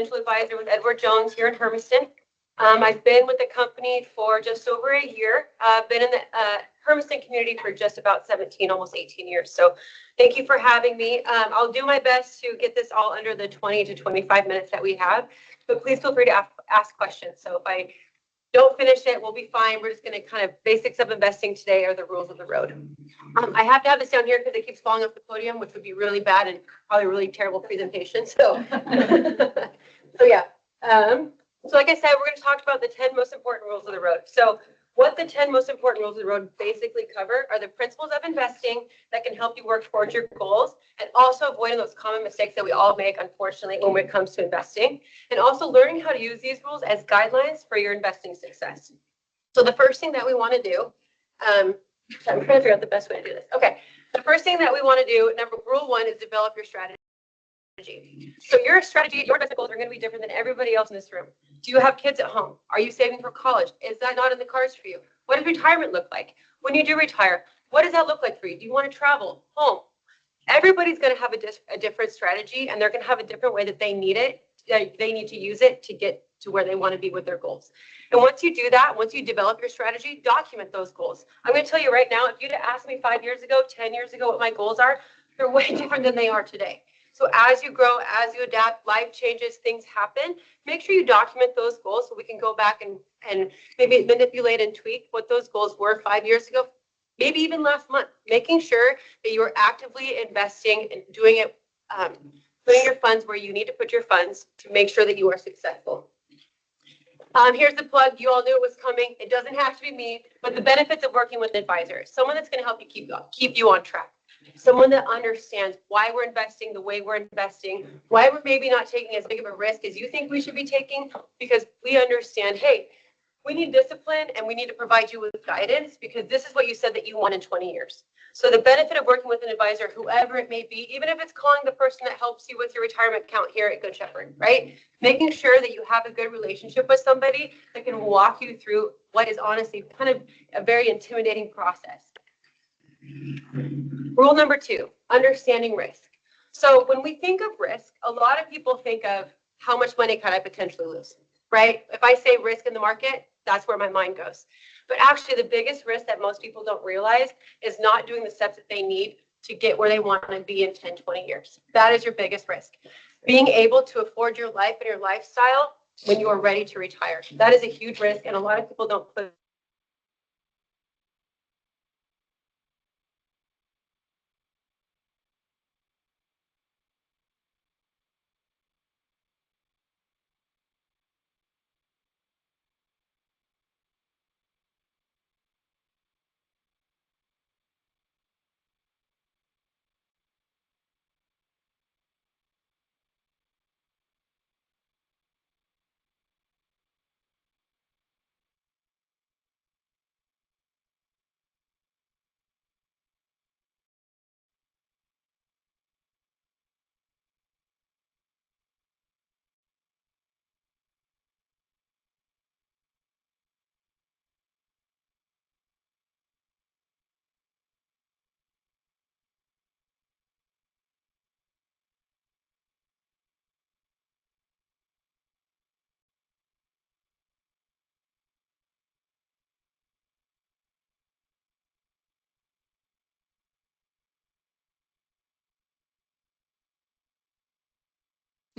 financial advisor with Edward Jones here in Hermiston. I've been with the company for just over a year. I've been in the Hermiston community for just about 17, almost 18 years. So thank you for having me. I'll do my best to get this all under the 20 to 25 minutes that we have, but please feel free to ask questions. So if I don't finish it, we'll be fine. We're just going to kind of basics of investing today are the rules of the road. I have to have this down here because it keeps falling off the podium, which would be really bad and probably a really terrible presentation. So, so yeah. So like I said, we're going to talk about the 10 most important rules of the road. So what the 10 most important rules of the road basically cover are the principles of investing that can help you work towards your goals and also avoiding those common mistakes that we all make, unfortunately, when it comes to investing, and also learning how to use these rules as guidelines for your investing success. So the first thing that we want to do, I'm trying to figure out the best way to do this. Okay, the first thing that we want to do, rule 1 is develop your strategy. So your strategy, your investment goals are going to be different than everybody else in this room. Do you have kids at home? Are you saving for college? Is that not in the cards for you? What does retirement look like? When you do retire, what does that look like for you? Do you want to travel? Home? Everybody's going to have a different strategy, and they're going to have a different way that they need it. They need to use it to get to where they want to be with their goals. And once you do that, once you develop your strategy, document those goals. I'm going to tell you right now, if you'd have asked me 5 years ago, 10 years ago what my goals are, they're way different than they are today. So as you grow, as you adapt, life changes, things happen, make sure you document those goals so we can go back and maybe manipulate and tweak what those goals were 5 years ago, maybe even last month, making sure that you are actively investing and doing it, putting your funds where you need to put your funds to make sure that you are successful. Here's the plug. You all knew it was coming. It doesn't have to be me, but the benefits of working with an advisor, someone that's going to help you keep you on track. Someone that understands why we're investing the way we're investing, why we're maybe not taking as big of a risk as you think we should be taking, because we understand, hey, we need discipline and we need to provide you with guidance because this is what you said that you want in 20 years. So the benefit of working with an advisor, whoever it may be, even if it's calling the person that helps you with your retirement account here at Good Shepherd, right? Making sure that you have a good relationship with somebody that can walk you through what is honestly kind of a very intimidating process. Rule number 2, understanding risk. So when we think of risk, a lot of people think of how much money can I potentially lose, right? If I say risk in the market, that's where my mind goes. But actually the biggest risk that most people don't realize is not doing the steps that they need to get where they want to be in 10, 20 years. That is your biggest risk. Being able to afford your life and your lifestyle when you are ready to retire. That is a huge risk, and a lot of people don't put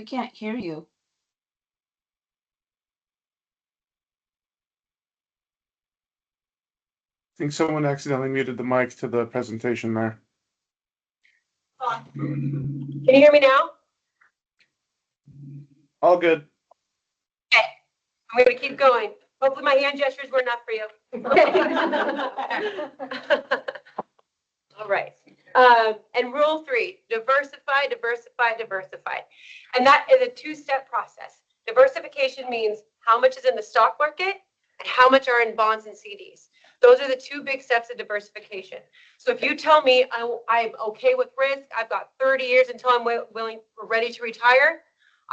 We can't hear you. I think someone accidentally muted the mic to the presentation there. Can you hear me now? All good. Okay, I'm going to keep going. Hopefully my hand gestures were enough for you. All right. And rule 3, diversify, diversify, diversify. And that is a 2-step process. Diversification means how much is in the stock market and how much are in bonds and CDs. Those are the 2 big steps of diversification. So if you tell me I'm okay with risk, I've got 30 years until I'm ready to retire,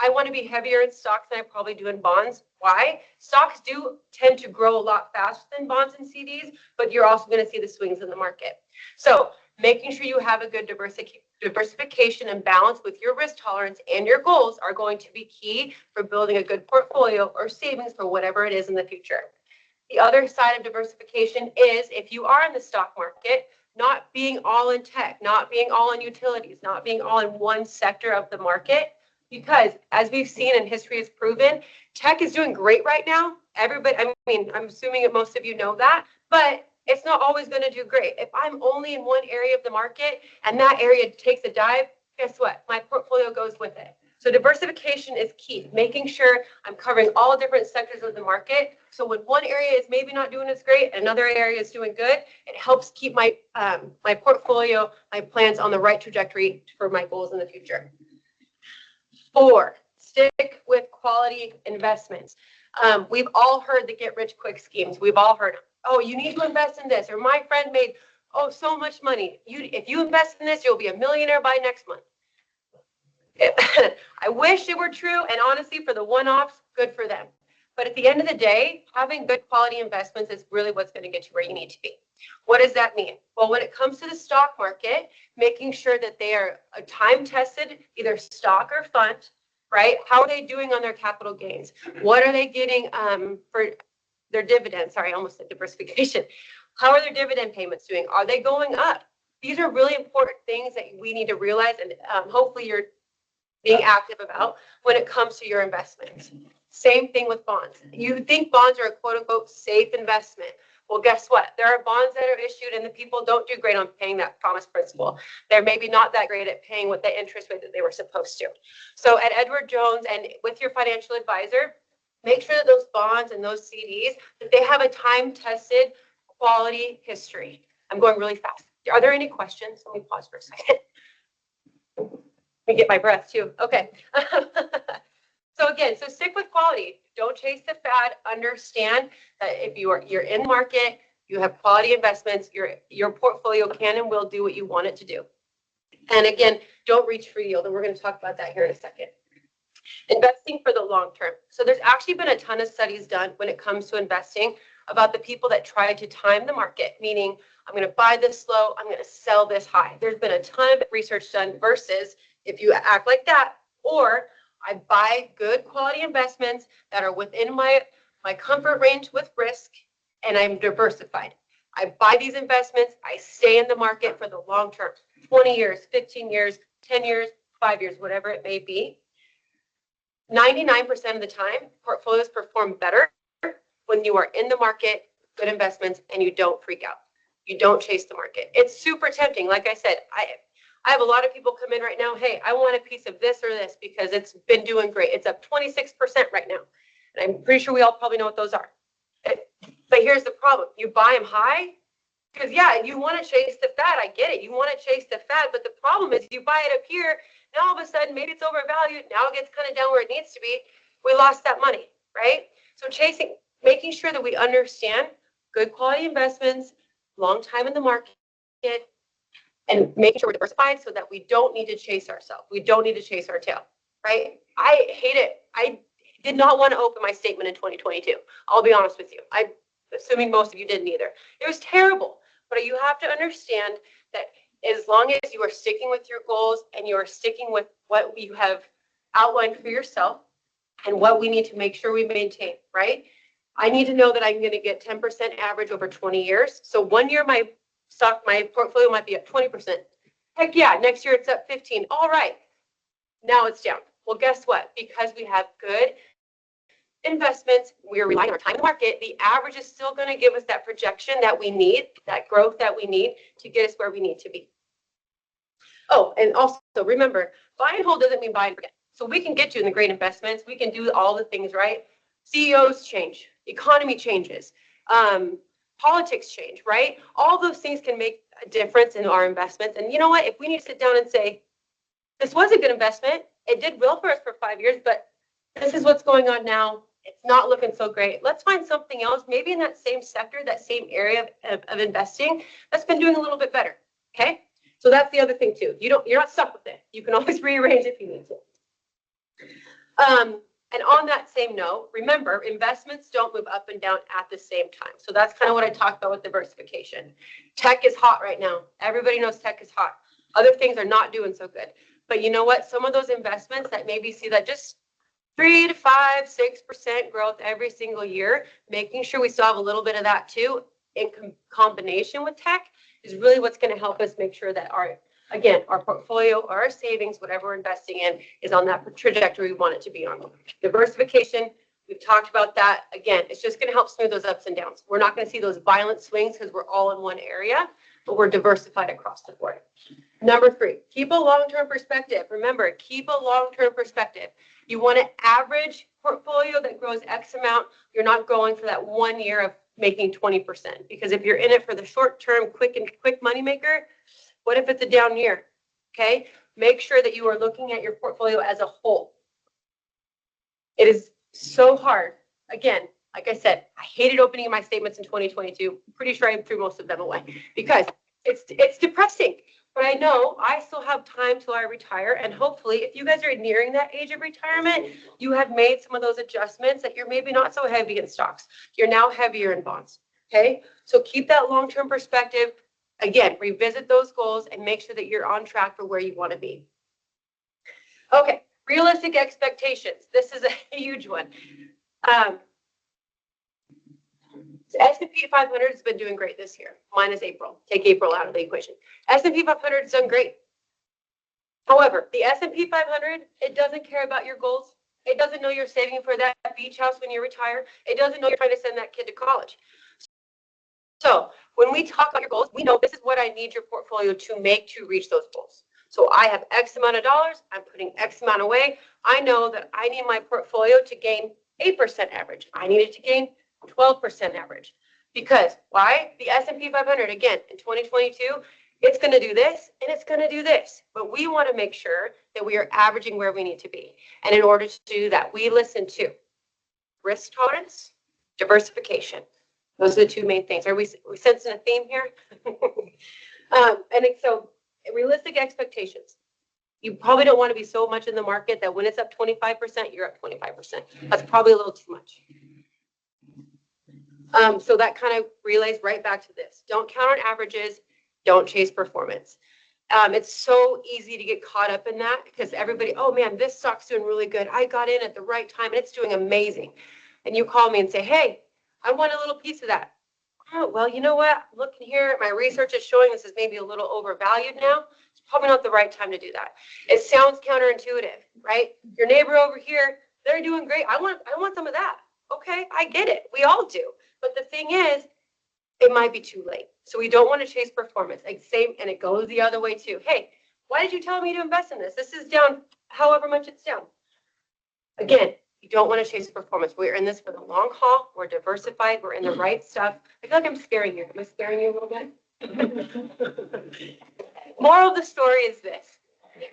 I want to be heavier in stocks than I probably do in bonds. Why? Stocks do tend to grow a lot faster than bonds and CDs, but you're also going to see the swings in the market. So making sure you have a good diversification and balance with your risk tolerance and your goals are going to be key for building a good portfolio or savings for whatever it is in the future. The other side of diversification is if you are in the stock market, not being all in tech, not being all in utilities, not being all in one sector of the market, because as we've seen and history has proven, tech is doing great right now. Everybody, I mean, I'm assuming that most of you know that, but it's not always going to do great. If I'm only in one area of the market and that area takes a dive, guess what? My portfolio goes with it. So diversification is key, making sure I'm covering all different sectors of the market. So when one area is maybe not doing as great, another area is doing good, it helps keep my my portfolio, my plans on the right trajectory for my goals in the future. 4, stick with quality investments. We've all heard the get rich quick schemes. We've all heard, oh, you need to invest in this, or my friend made, oh, so much money. If you invest in this, you'll be a millionaire by next month. I wish it were true, and honestly, for the one-offs, good for them. But at the end of the day, having good quality investments is really what's going to get you where you need to be. What does that mean? Well, when it comes to the stock market, making sure that they are a time-tested, either stock or fund, right? How are they doing on their capital gains? What are they getting for their dividends? Sorry, I almost said diversification. How are their dividend payments doing? Are they going up? These are really important things that we need to realize, and hopefully you're being active about when it comes to your investments. Same thing with bonds. You think bonds are a quote unquote safe investment. Well, guess what? There are bonds that are issued and the people don't do great on paying that promised principal. They're maybe not that great at paying what the interest rate that they were supposed to. So at Edward Jones and with your financial advisor, make sure that those bonds and those CDs, that they have a time-tested quality history. I'm going really fast. Are there any questions? Let me pause for a second. Let me get my breath too. Okay. So again, so stick with quality. Don't chase the fad. Understand that if you're in market, you have quality investments, your portfolio can and will do what you want it to do. And again, don't reach for yield. And we're going to talk about that here in a second. Investing for the long term. So there's actually been a ton of studies done when it comes to investing about the people that try to time the market, meaning I'm going to buy this low, I'm going to sell this high. There's been a ton of research done versus if you act like that, or I buy good quality investments that are within my comfort range with risk, and I'm diversified. I buy these investments, I stay in the market for the long term, 20 years, 15 years, 10 years, 5 years, whatever it may be. 99% of the time, portfolios perform better when you are in the market, good investments, and you don't freak out. You don't chase the market. It's super tempting. Like I said, I have a lot of people come in right now, hey, I want a piece of this or this because it's been doing great. It's up 26% right now. And I'm pretty sure we all probably know what those are. But here's the problem. You buy them high because, yeah, you want to chase the fad. I get it. You want to chase the fad. But the problem is you buy it up here. Now all of a sudden, maybe it's overvalued. Now it gets kind of down where it needs to be. We lost that money, right? So making sure that we understand good quality investments, long time in the market, and making sure we're diversified so that we don't need to chase ourselves. We don't need to chase our tail, right? I hate it. I did not want to open my statement in 2022. I'll be honest with you. I'm assuming most of you didn't either. It was terrible. But you have to understand that as long as you are sticking with your goals and you are sticking with what you have outlined for yourself and what we need to make sure we maintain, right? I need to know that I'm going to get 10% average over 20 years. So 1 year my portfolio might be up 20%. Heck yeah, next year it's up 15. All right, now it's down. Well, guess what? Because we have good investments, we're relying on our time in the market, the average is still going to give us that projection that we need, that growth that we need to get us where we need to be. Oh, and also remember, buy and hold doesn't mean buy and forget. So we can get you in the great investments. We can do all the things right. CEOs change, economy changes, politics change, right? All those things can make a difference in our investments. And you know what? If we need to sit down and say, this was a good investment, it did well for us for 5 years, but this is what's going on now. It's not looking so great. Let's find something else, maybe in that same sector, that same area of investing that's been doing a little bit better. Okay? So that's the other thing too. You're not stuck with it. You can always rearrange if you need to. And on that same note, remember, investments don't move up and down at the same time. So that's kind of what I talked about with diversification. Tech is hot right now. Everybody knows tech is hot. Other things are not doing so good. But you know what? Some of those investments that maybe see that just 3 to 5, 6% growth every single year, making sure we still have a little bit of that too in combination with tech is really what's going to help us make sure that our portfolio or our savings, whatever we're investing in, is on that trajectory we want it to be on. Diversification, we've talked about that. Again, it's just going to help smooth those ups and downs. We're not going to see those violent swings because we're all in one area, but we're diversified across the board. Number 3, keep a long-term perspective. Remember, keep a long-term perspective. You want an average portfolio that grows X amount. You're not going for that 1 year of making 20%. Because if you're in it for the short-term, quick money maker, what if it's a down year? Okay, make sure that you are looking at your portfolio as a whole. It is so hard. Again, like I said, I hated opening my statements in 2022. I'm pretty sure I threw most of them away because it's depressing. But I know I still have time till I retire. And hopefully, if you guys are nearing that age of retirement, you have made some of those adjustments that you're maybe not so heavy in stocks. You're now heavier in bonds. Okay, so keep that long-term perspective. Again, revisit those goals and make sure that you're on track for where you want to be. Okay, realistic expectations. This is a huge one. The S&P 500 has been doing great this year, minus April. Take April out of the equation. S&P 500 has done great. However, the S&P 500, it doesn't care about your goals. It doesn't know you're saving for that beach house when you retire. It doesn't know you're trying to send that kid to college. So when we talk about your goals, we know this is what I need your portfolio to make to reach those goals. So I have X amount of dollars. I'm putting X amount away. I know that I need my portfolio to gain 8% average. I need it to gain 12% average. Because why? The S&P 500, again, in 2022, it's going to do this and it's going to do this. But we want to make sure that we are averaging where we need to be. And in order to do that, we listen to risk tolerance, diversification. Those are the 2 main things. Are we sensing a theme here? So realistic expectations. You probably don't want to be so much in the market that when it's up 25%, you're up 25%. That's probably a little too much. So that kind of relays right back to this. Don't count on averages. Don't chase performance. It's so easy to get caught up in that because everybody, oh man, this stock's doing really good. I got in at the right time and it's doing amazing. And you call me and say, hey, I want a little piece of that. Oh, well, you know what? I'm looking here. My research is showing this is maybe a little overvalued now. It's probably not the right time to do that. It sounds counterintuitive, right? Your neighbor over here, they're doing great. I want some of that. Okay, I get it. We all do. But the thing is, it might be too late. So we don't want to chase performance. And it goes the other way too. Hey, why did you tell me to invest in this? This is down however much it's down. Again, you don't want to chase performance. We're in this for the long haul. We're diversified. We're in the right stuff. I feel like I'm scaring you. Am I scaring you a little bit? Moral of the story is this.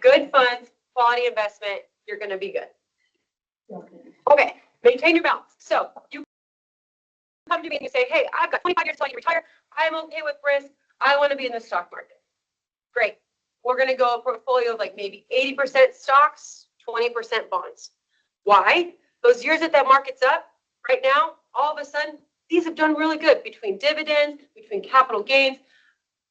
Good funds, quality investment, you're going to be good. Okay, maintain your balance. So you come to me and you say, hey, I've got 25 years till I can retire. I'm okay with risk. I want to be in the stock market. Great. We're going to go a portfolio of like maybe 80% stocks, 20% bonds. Why? Those years that market's up right now, all of a sudden, these have done really good between dividends, between capital gains.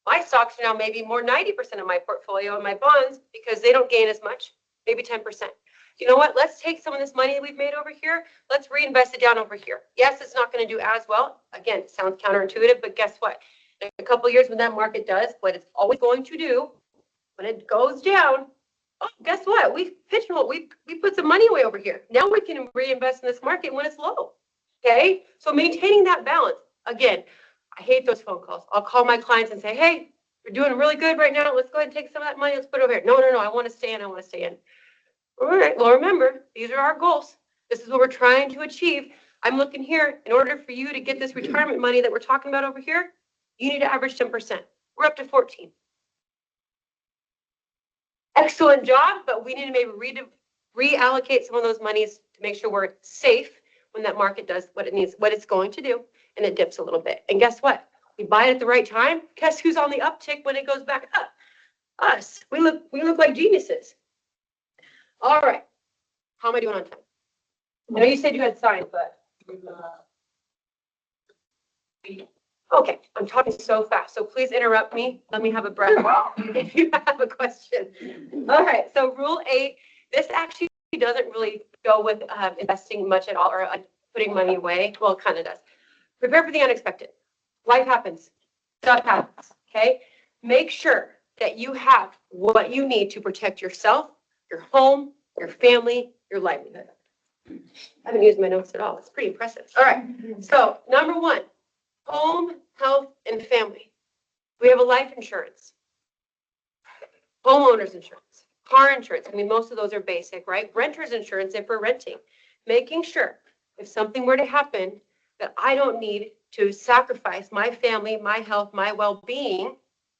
My stocks are now maybe more 90% of my portfolio and my bonds because they don't gain as much, maybe 10%. You know what? Let's take some of this money we've made over here. Let's reinvest it down over here. Yes, it's not going to do as well. Again, it sounds counterintuitive, but guess what? In a couple of years when that market does what it's always going to do, when it goes down, oh, guess what? We put some money away over here. Now we can reinvest in this market when it's low. Okay? So maintaining that balance. Again, I hate those phone calls. I'll call my clients and say, hey, you're doing really good right now. Let's go ahead and take some of that money. Let's put it over here. No, I want to stay in. All right. Well, remember, these are our goals. This is what we're trying to achieve. I'm looking here. In order for you to get this retirement money that we're talking about over here, you need to average 10%. We're up to 14. Excellent job, but we need to maybe reallocate some of those monies to make sure we're safe when that market does what it needs, what it's going to do, and it dips a little bit. And guess what? We buy it at the right time. Guess who's on the uptick when it goes back up? Us. We look like geniuses. All right. How am I doing on time? I know you said you had signed, but Okay, I'm talking so fast, so please interrupt me. Let me have a breath if you have a question. All right, so rule 8, this actually doesn't really go with investing much at all or putting money away. Well, it kind of does. Prepare for the unexpected. Life happens. Stuff happens, okay? Make sure that you have what you need to protect yourself, your home, your family, your livelihood. I haven't used my notes at all. It's pretty impressive. All right, so number 1, home, health, and family. We have a life insurance, homeowner's insurance, car insurance. I mean, most of those are basic, right? Renter's insurance if we're renting. Making sure if something were to happen that I don't need to sacrifice my family, my health, my well-being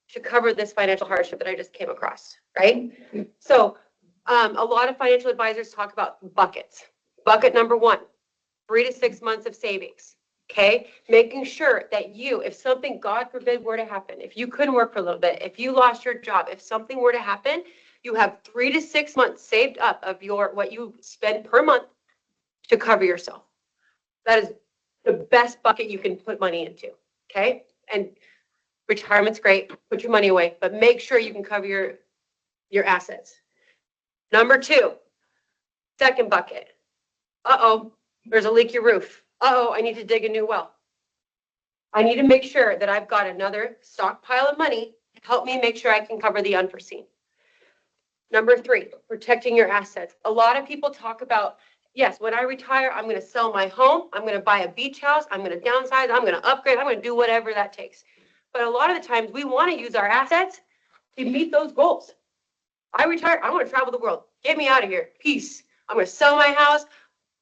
to cover this financial hardship that I just came across, right? So a lot of financial advisors talk about buckets. Bucket number 1, 3 to 6 months of savings. Okay, making sure that you, if something, God forbid, were to happen, if you couldn't work for a little bit, if you lost your job, if something were to happen, you have 3 to 6 months saved up of what you spend per month to cover yourself. That is the best bucket you can put money into. Okay, and retirement's great. Put your money away, but make sure you can cover your assets. Number 2, second bucket. There's a leaky roof. I need to dig a new well. I need to make sure that I've got another stockpile of money to help me make sure I can cover the unforeseen. Number 3, protecting your assets. A lot of people talk about, yes, when I retire, I'm going to sell my home. I'm going to buy a beach house. I'm going to downsize. I'm going to upgrade. I'm going to do whatever that takes. But a lot of the times we want to use our assets to meet those goals. I retire. I want to travel the world. Get me out of here. Peace. I'm going to sell my house,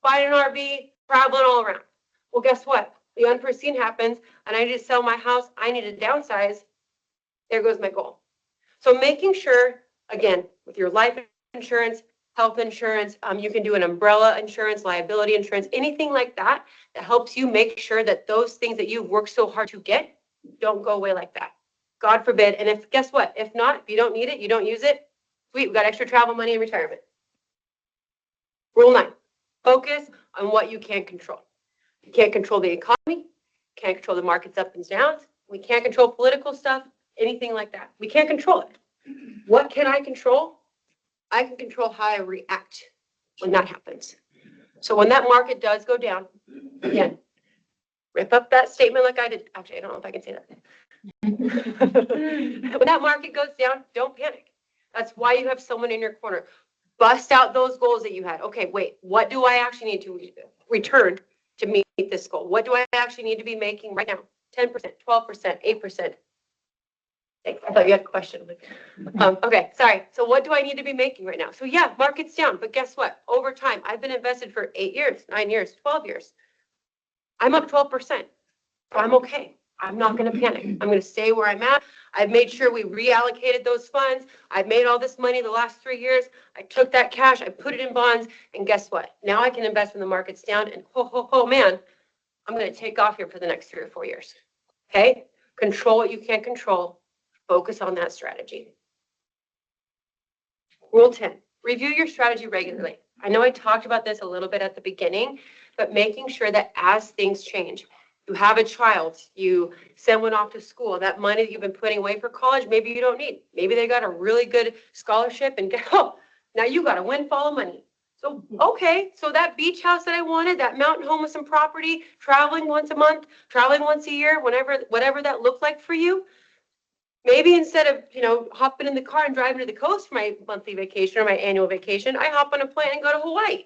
buy an RV, traveling all around. Well, guess what? The unforeseen happens and I need to sell my house. I need to downsize. There goes my goal. So making sure, again, with your life insurance, health insurance, you can do an umbrella insurance, liability insurance, anything like that that helps you make sure that those things that you've worked so hard to get don't go away like that. God forbid. And if, guess what? If not, if you don't need it, you don't use it, sweet, we've got extra travel money in retirement. Rule 9, focus on what you can control. You can't control the economy, can't control the markets up and downs. We can't control political stuff, anything like that. We can't control it. What can I control? I can control how I react when that happens. So when that market does go down, again, rip up that statement like I did. Actually, I don't know if I can say that. When that market goes down, don't panic. That's why you have someone in your corner. Bust out those goals that you had. Okay, wait, what do I actually need to return to meet this goal? What do I actually need to be making right now? 10%, 12%, 8%. Thanks. I thought you had a question. Okay, sorry. So what do I need to be making right now? So yeah, market's down, but guess what? Over time, I've been invested for 8 years, 9 years, 12 years. I'm up 12%. So I'm okay. I'm not going to panic. I'm going to stay where I'm at. I've made sure we reallocated those funds. I've made all this money the last 3 years. I took that cash, I put it in bonds, and guess what? Now I can invest when the market's down, and man, I'm going to take off here for the next 3 or 4 years. Okay? Control what you can't control. Focus on that strategy. Rule 10, review your strategy regularly. I know I talked about this a little bit at the beginning, but making sure that as things change, you have a child, you send one off to school, that money that you've been putting away for college, maybe you don't need. Maybe they got a really good scholarship and now you got a windfall of money. So, okay, so that beach house that I wanted, that mountain home with some property, traveling once a month, traveling once a year, whatever that looked like for you, maybe instead of, hopping in the car and driving to the coast for my monthly vacation or my annual vacation, I hop on a plane and go to Hawaii.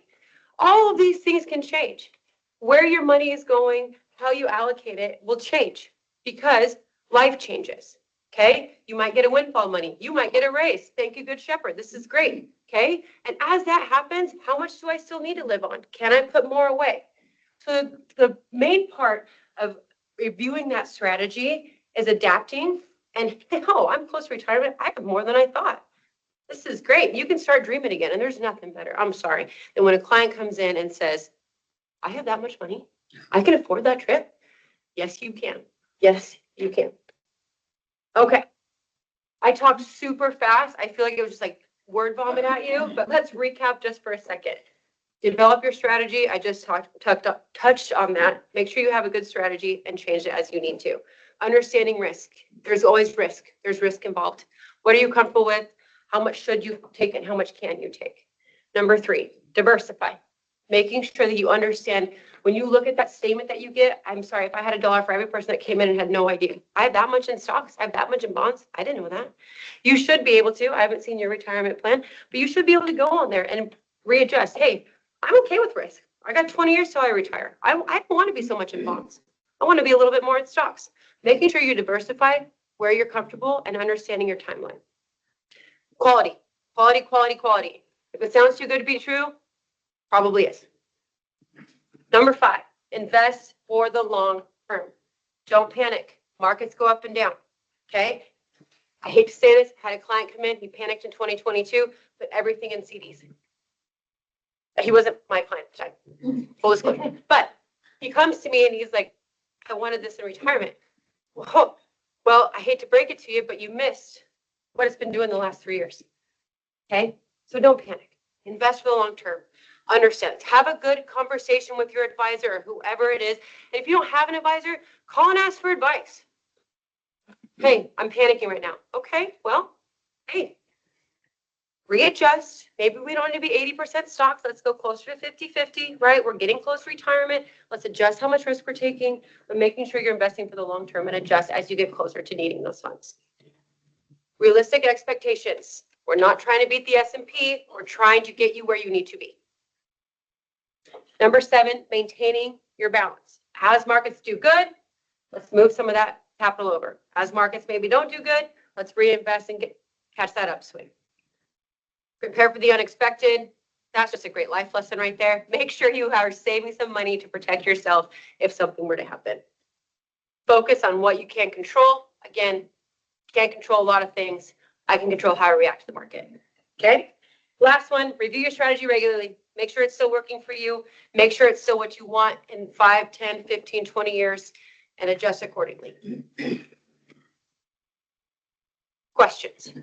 All of these things can change. Where your money is going, how you allocate it will change because life changes. Okay? You might get a windfall money. You might get a raise. Thank you, Good Shepherd. This is great. Okay? And as that happens, how much do I still need to live on? Can I put more away? So the main part of reviewing that strategy is adapting. And I'm close to retirement. I have more than I thought. This is great. You can start dreaming again. And there's nothing better, I'm sorry, than when a client comes in and says, I have that much money. I can afford that trip. Yes, you can. Yes, you can. Okay. I talked super fast. I feel like it was just like word vomit at you, but let's recap just for a second. Develop your strategy. I just touched on that. Make sure you have a good strategy and change it as you need to. understanding risk. There's always risk. There's risk involved. What are you comfortable with? How much should you take and how much can you take? Number 3, diversify. Making sure that you understand when you look at that statement that you get, I'm sorry, if I had $1 for every person that came in and had no idea. I have that much in stocks. I have that much in bonds. I didn't know that. You should be able to. I haven't seen your retirement plan, but you should be able to go on there and readjust. Hey, I'm okay with risk. I got 20 years till I retire. I don't want to be so much in bonds. I want to be a little bit more in stocks. Making sure you diversify where you're comfortable and understanding your timeline. Quality, quality, quality, quality. If it sounds too good to be true, probably is. Number 5, invest for the long term. Don't panic. Markets go up and down. Okay? I hate to say this. Had a client come in. He panicked in 2022, put everything in CDs. He wasn't my client at the time. Full disclosure. But he comes to me and he's like, I wanted this in retirement. Whoa. Well, I hate to break it to you, but you missed what it's been doing the last 3 years. Okay? So don't panic. Invest for the long term. Understand. Have a good conversation with your advisor or whoever it is. And if you don't have an advisor, call and ask for advice. Hey, I'm panicking right now. Okay, well, hey, readjust. Maybe we don't need to be 80% stocks. Let's go closer to 50-50, right? We're getting close to retirement. Let's adjust how much risk we're taking, but making sure you're investing for the long term and adjust as you get closer to needing those funds. Realistic expectations. We're not trying to beat the S&P. We're trying to get you where you need to be. Number 7, maintaining your balance. As markets do good, let's move some of that capital over. As markets maybe don't do good, let's reinvest and catch that upswing. Prepare for the unexpected. That's just a great life lesson right there. Make sure you are saving some money to protect yourself if something were to happen. Focus on what you can control. Again, can't control a lot of things. I can control how I react to the market. Okay? Last one, review your strategy regularly. Make sure it's still working for you. Make sure it's still what you want in 5, 10, 15, 20 years, and adjust accordingly. Questions?